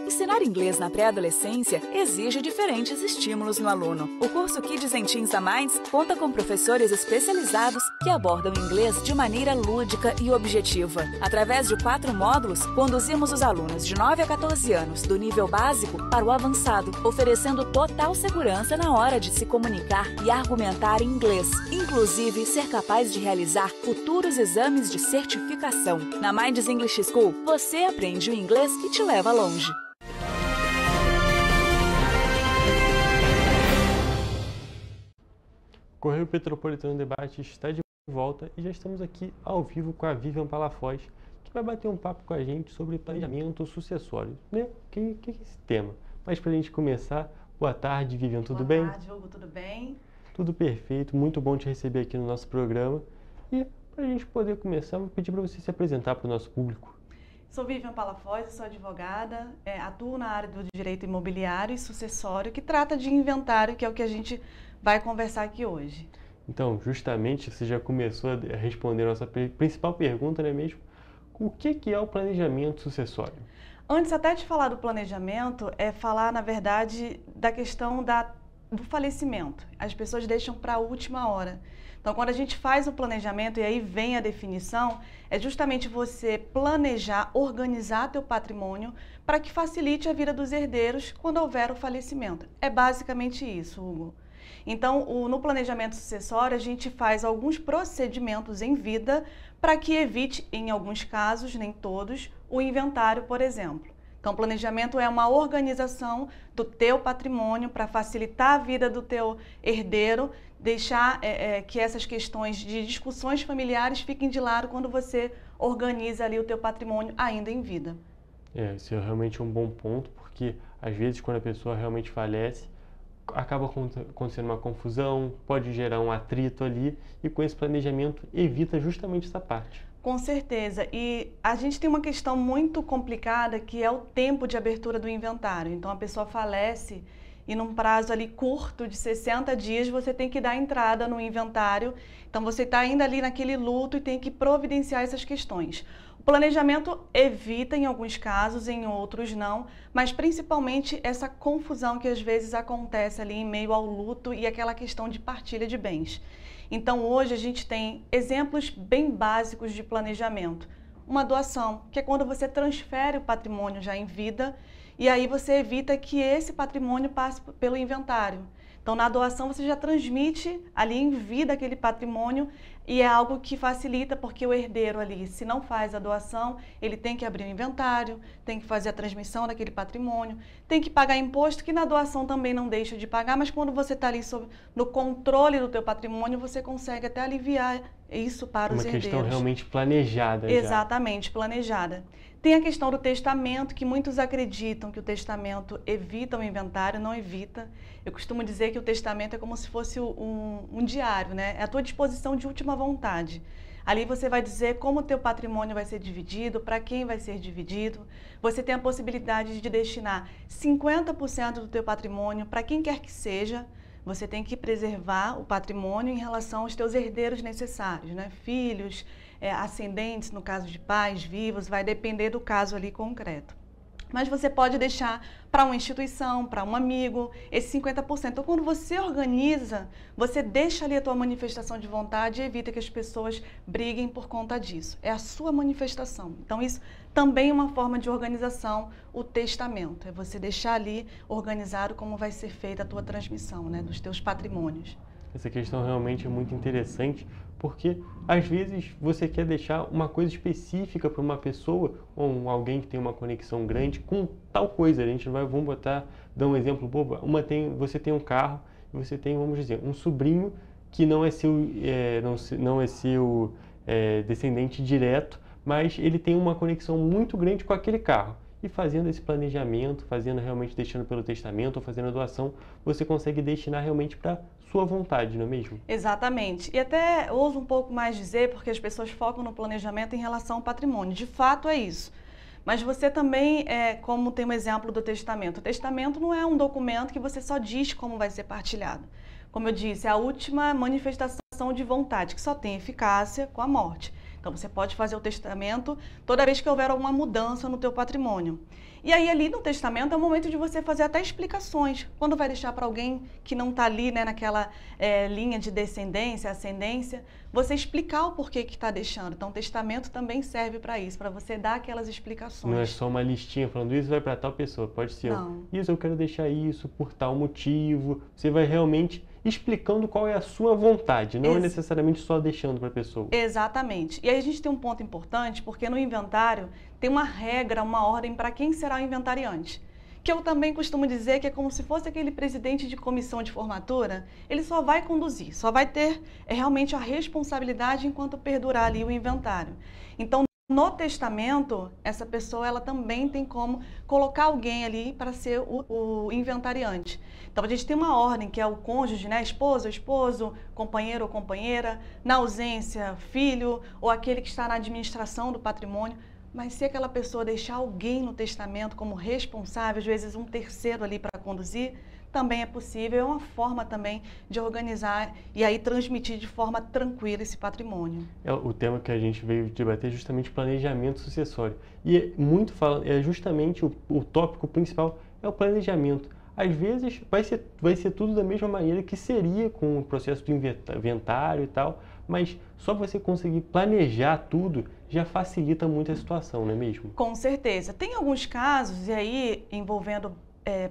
Ensinar inglês na pré-adolescência exige diferentes estímulos no aluno. O curso Kids and Teens a Mais conta com professores especializados que abordam inglês de maneira lúdica e objetiva. Através de 4 módulos, conduzimos os alunos de 9 a 14 anos, do nível básico para o avançado, oferecendo total segurança na hora de se comunicar e argumentar em inglês, inclusive ser capaz de realizar futuros exames de certificação. Na Minds English School, você aprende o inglês que te leva longe. O Correio Petropolitano Debate está de volta e já estamos aqui ao vivo com a Vivian Palafoz, que vai bater um papo com a gente sobre planejamento sucessório, né? Que é esse tema? Mas para a gente começar, boa tarde, Vivian, tudo bem? Boa tarde, Hugo, tudo bem? Tudo perfeito, muito bom te receber aqui no nosso programa. E para a gente poder começar, vou pedir para você se apresentar para o nosso público. Sou Vivian Palafoz, sou advogada, atuo na área do direito imobiliário e sucessório, que trata de inventário, que é o que a gente vai conversar aqui hoje. Então, justamente, você já começou a responder a nossa principal pergunta, não é mesmo? O que é o planejamento sucessório? Antes até de falar do planejamento, é falar, na verdade, da questão do falecimento. As pessoas deixam para a última hora. Então, quando a gente faz o planejamento e aí vem a definição, é justamente você planejar, organizar teu patrimônio para que facilite a vida dos herdeiros quando houver o falecimento. É basicamente isso, Hugo. Então, no planejamento sucessório, a gente faz alguns procedimentos em vida para que evite, em alguns casos, nem todos, o inventário, por exemplo. Então, o planejamento é uma organização do teu patrimônio para facilitar a vida do teu herdeiro, deixar que essas questões de discussões familiares fiquem de lado quando você organiza ali o teu patrimônio ainda em vida. Isso é realmente um bom ponto, porque às vezes quando a pessoa realmente falece, acaba acontecendo uma confusão, pode gerar um atrito ali, e com esse planejamento evita justamente essa parte. Com certeza, e a gente tem uma questão muito complicada que é o tempo de abertura do inventário. Então a pessoa falece e num prazo ali curto de 60 dias você tem que dar entrada no inventário. Então você está ainda ali naquele luto e tem que providenciar essas questões. O planejamento evita em alguns casos, em outros não, mas principalmente essa confusão que às vezes acontece ali em meio ao luto e aquela questão de partilha de bens. Então hoje a gente tem exemplos bem básicos de planejamento. Uma doação, que é quando você transfere o patrimônio já em vida e aí você evita que esse patrimônio passe pelo inventário. Então, na doação, você já transmite ali em vida aquele patrimônio e é algo que facilita porque o herdeiro ali, se não faz a doação, ele tem que abrir o inventário, tem que fazer a transmissão daquele patrimônio, tem que pagar imposto, que na doação também não deixa de pagar, mas quando você está ali no controle do teu patrimônio, você consegue até aliviar isso para os herdeiros. Uma questão realmente planejada. Exatamente, planejada. Tem a questão do testamento, que muitos acreditam que o testamento evita o inventário, não evita. Eu costumo dizer que o testamento é como se fosse um diário, né? É a tua disposição de última vontade. Ali você vai dizer como o teu patrimônio vai ser dividido, para quem vai ser dividido. Você tem a possibilidade de destinar 50% do teu patrimônio para quem quer que seja. Você tem que preservar o patrimônio em relação aos teus herdeiros necessários, né? Filhos, ascendentes, no caso de pais vivos, vai depender do caso ali concreto. Mas você pode deixar para uma instituição, para um amigo, esse 50%. Então, quando você organiza, você deixa ali a tua manifestação de vontade e evita que as pessoas briguem por conta disso. É a sua manifestação. Então, isso também é uma forma de organização, o testamento. É você deixar ali organizado como vai ser feita a tua transmissão, né, dos teus patrimônios. Essa questão realmente é muito interessante, Porque às vezes você quer deixar uma coisa específica para uma pessoa ou alguém que tem uma conexão grande com tal coisa. A gente vai, vamos dar um exemplo bobo. Você tem um carro e você tem, vamos dizer, um sobrinho que não é seu descendente direto, mas ele tem uma conexão muito grande com aquele carro. E fazendo esse planejamento, realmente deixando pelo testamento ou fazendo a doação, você consegue destinar realmente para sua vontade, não é mesmo? Exatamente. E até ouso um pouco mais dizer, porque as pessoas focam no planejamento em relação ao patrimônio. De fato é isso. Mas você também, como tem um exemplo do testamento. O testamento não é um documento que você só diz como vai ser partilhado. Como eu disse, é a última manifestação de vontade, que só tem eficácia com a morte. Então, você pode fazer o testamento toda vez que houver alguma mudança no teu patrimônio. E aí, ali no testamento, é o momento de você fazer até explicações. Quando vai deixar para alguém que não está ali, né, naquela linha de descendência, ascendência, você explicar o porquê que está deixando. Então, o testamento também serve para isso, para você dar aquelas explicações. Não é só uma listinha falando isso vai para tal pessoa. Pode ser, isso eu quero deixar isso por tal motivo. Você vai realmente explicando qual é a sua vontade, não é necessariamente só deixando para a pessoa. Exatamente. E aí a gente tem um ponto importante, porque no inventário tem uma regra, uma ordem para quem será o inventariante. Que eu também costumo dizer que é como se fosse aquele presidente de comissão de formatura, ele só vai conduzir, só vai ter realmente a responsabilidade enquanto perdurar ali o inventário. Então, no testamento, essa pessoa ela também tem como colocar alguém ali para ser o inventariante. Então, a gente tem uma ordem que é o cônjuge, né? Esposa, esposo, companheiro ou companheira, na ausência, filho ou aquele que está na administração do patrimônio. Mas se aquela pessoa deixar alguém no testamento como responsável, às vezes um terceiro ali para conduzir, também é possível, é uma forma também de organizar e aí transmitir de forma tranquila esse patrimônio. O tema que a gente veio debater é justamente planejamento sucessório. E justamente o tópico principal é o planejamento. Às vezes vai ser tudo da mesma maneira que seria com o processo do inventário e tal, mas só você conseguir planejar tudo já facilita muito a situação, não é mesmo? Com certeza. Tem alguns casos, e aí envolvendo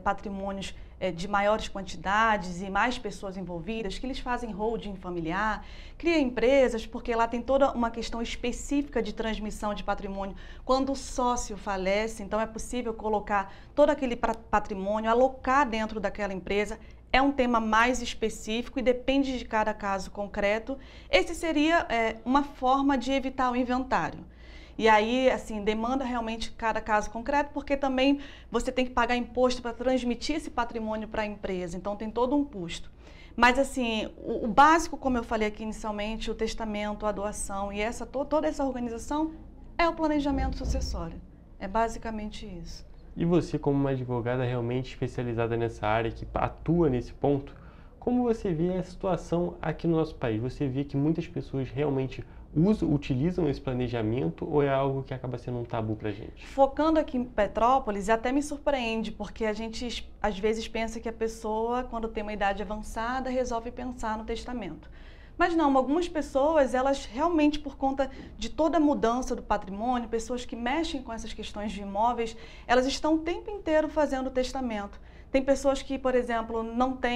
patrimônios de maiores quantidades e mais pessoas envolvidas, que eles fazem holding familiar, cria empresas, porque lá tem toda uma questão específica de transmissão de patrimônio. Quando o sócio falece, então é possível colocar todo aquele patrimônio, alocar dentro daquela empresa. É um tema mais específico e depende de cada caso concreto. Esse seria uma forma de evitar o inventário. E aí, assim, demanda realmente cada caso concreto, porque também você tem que pagar imposto para transmitir esse patrimônio para a empresa. Então, tem todo um custo. Mas, assim, o básico, como eu falei aqui inicialmente, o testamento, a doação e toda essa organização é o planejamento sucessório. É basicamente isso. E você, como uma advogada realmente especializada nessa área, que atua nesse ponto, como você vê a situação aqui no nosso país? Você vê que muitas pessoas realmente utilizam esse planejamento ou é algo que acaba sendo um tabu para a gente? Focando aqui em Petrópolis, até me surpreende, porque a gente às vezes pensa que a pessoa, quando tem uma idade avançada, resolve pensar no testamento. Mas não, algumas pessoas, elas realmente, por conta de toda a mudança do patrimônio, pessoas que mexem com essas questões de imóveis, elas estão o tempo inteiro fazendo o testamento. Tem pessoas que, por exemplo,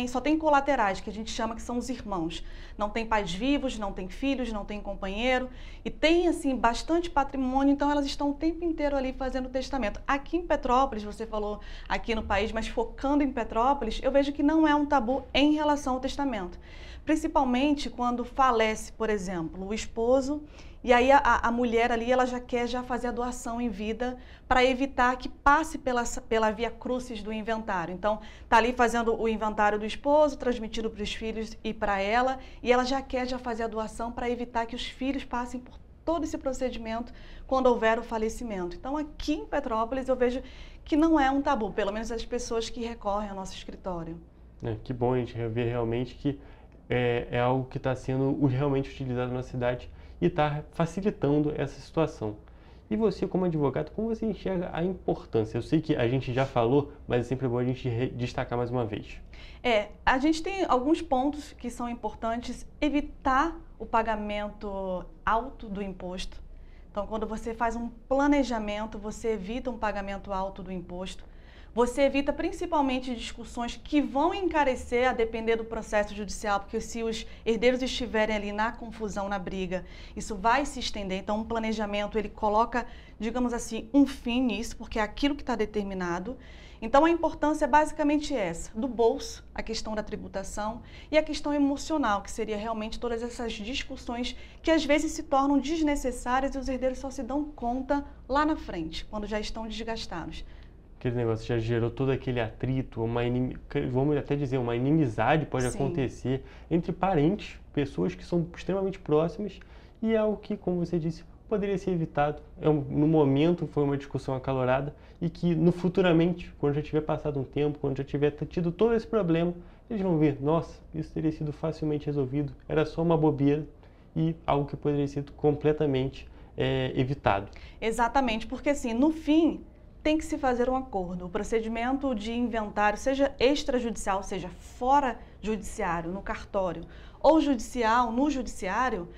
só tem colaterais, que a gente chama que são os irmãos. Não tem pais vivos, não tem filhos, não tem companheiro. E tem, assim, bastante patrimônio, então elas estão o tempo inteiro ali fazendo o testamento. Aqui em Petrópolis, você falou aqui no país, mas focando em Petrópolis, eu vejo que não é um tabu em relação ao testamento. Principalmente quando falece, por exemplo, o esposo, e aí a mulher ali, ela já quer fazer a doação em vida para evitar que passe pela via crucis do inventário. Então, está ali fazendo o inventário do esposo, transmitido para os filhos e para ela, e ela já quer fazer a doação para evitar que os filhos passem por todo esse procedimento quando houver o falecimento. Então, aqui em Petrópolis, eu vejo que não é um tabu, pelo menos as pessoas que recorrem ao nosso escritório. Que bom a gente ver realmente que é algo que está sendo realmente utilizado na cidade e está facilitando essa situação. E você, como advogado, como você enxerga a importância? Eu sei que a gente já falou, mas é sempre bom a gente destacar mais uma vez. A gente tem alguns pontos que são importantes. Evitar o pagamento alto do imposto. Então, quando você faz um planejamento, você evita um pagamento alto do imposto. Você evita principalmente discussões que vão encarecer a depender do processo judicial, porque se os herdeiros estiverem ali na confusão, na briga, isso vai se estender. Então, um planejamento, ele coloca, digamos assim, um fim nisso, porque é aquilo que está determinado. Então, a importância é basicamente essa, do bolso, a questão da tributação e a questão emocional, que seria realmente todas essas discussões que às vezes se tornam desnecessárias e os herdeiros só se dão conta lá na frente, quando já estão desgastados. Aquele negócio já gerou todo aquele atrito, vamos até dizer, uma inimizade pode acontecer entre parentes, pessoas que são extremamente próximas, e é algo que, como você disse, poderia ser evitado. No momento foi uma discussão acalorada e que futuramente, quando já tiver passado um tempo, quando já tiver tido todo esse problema, eles vão ver, nossa, isso teria sido facilmente resolvido, era só uma bobeira e algo que poderia ser completamente evitado. Exatamente, porque assim, no fim, tem que se fazer um acordo. O procedimento de inventário, seja extrajudicial, seja fora judiciário, no cartório, ou judicial, no judiciário,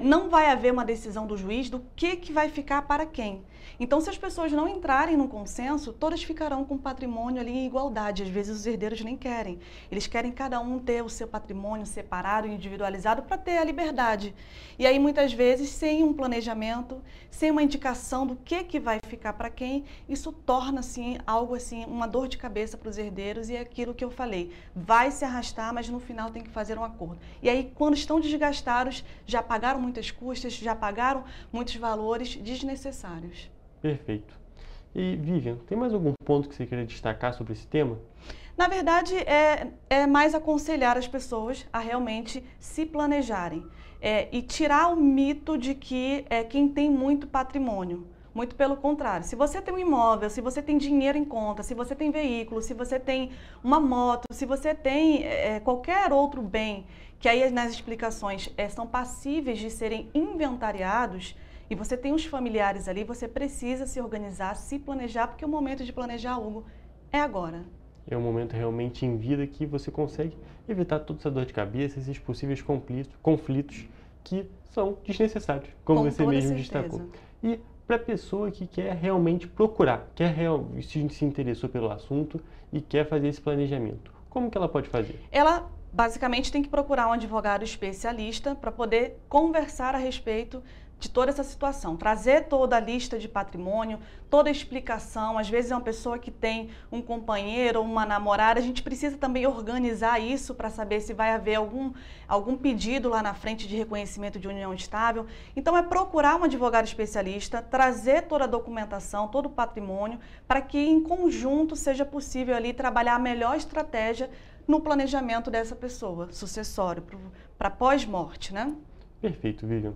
não vai haver uma decisão do juiz do que vai ficar para quem. Então, se as pessoas não entrarem no consenso, todas ficarão com o patrimônio ali em igualdade. Às vezes os herdeiros nem querem. Eles querem cada um ter o seu patrimônio separado, individualizado, para ter a liberdade. E aí, muitas vezes, sem um planejamento, sem uma indicação do que vai ficar para quem, isso torna, assim, algo assim, uma dor de cabeça para os herdeiros, e é aquilo que eu falei. Vai se arrastar, mas no final tem que fazer um acordo. E aí, quando estão desgastados, já pagaram muitas custas, já pagaram muitos valores desnecessários. Perfeito. E, Vivian, tem mais algum ponto que você queria destacar sobre esse tema? Na verdade, é mais aconselhar as pessoas a realmente se planejarem e tirar o mito de que quem tem muito patrimônio. Muito pelo contrário, se você tem um imóvel, se você tem dinheiro em conta, se você tem veículo, se você tem uma moto, se você tem qualquer outro bem, que aí nas explicações são passíveis de serem inventariados, e você tem os familiares ali, você precisa se organizar, se planejar, porque o momento de planejar, Hugo, é agora. É um momento realmente em vida que você consegue evitar toda essa dor de cabeça, esses possíveis conflitos que são desnecessários, como você mesmo destacou. E para a pessoa que quer realmente procurar, se interessou pelo assunto e quer fazer esse planejamento, como que ela pode fazer? Ela basicamente tem que procurar um advogado especialista para poder conversar a respeito de toda essa situação, trazer toda a lista de patrimônio, toda a explicação. Às vezes é uma pessoa que tem um companheiro ou uma namorada, a gente precisa também organizar isso para saber se vai haver algum pedido lá na frente de reconhecimento de união estável. Então é procurar um advogado especialista, trazer toda a documentação, todo o patrimônio, para que em conjunto seja possível ali trabalhar a melhor estratégia no planejamento dessa pessoa, sucessório, para pós-morte, né? Perfeito, Vivian.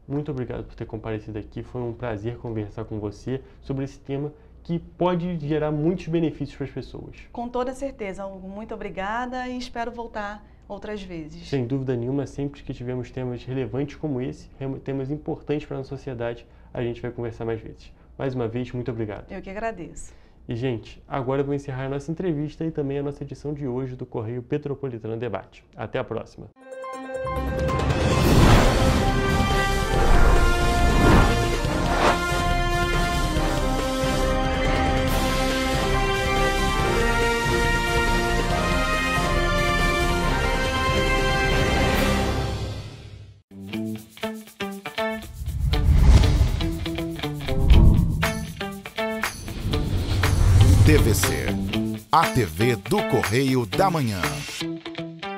Muito obrigado por ter comparecido aqui, foi um prazer conversar com você sobre esse tema que pode gerar muitos benefícios para as pessoas. Com toda certeza, Hugo. Muito obrigada e espero voltar outras vezes. Sem dúvida nenhuma, sempre que tivermos temas relevantes como esse, temas importantes para a nossa sociedade, a gente vai conversar mais vezes. Mais uma vez, muito obrigado. Eu que agradeço. E, gente, agora eu vou encerrar a nossa entrevista e também a nossa edição de hoje do Correio Petropolitano Debate. Até a próxima. TVC, a TV do Correio da Manhã.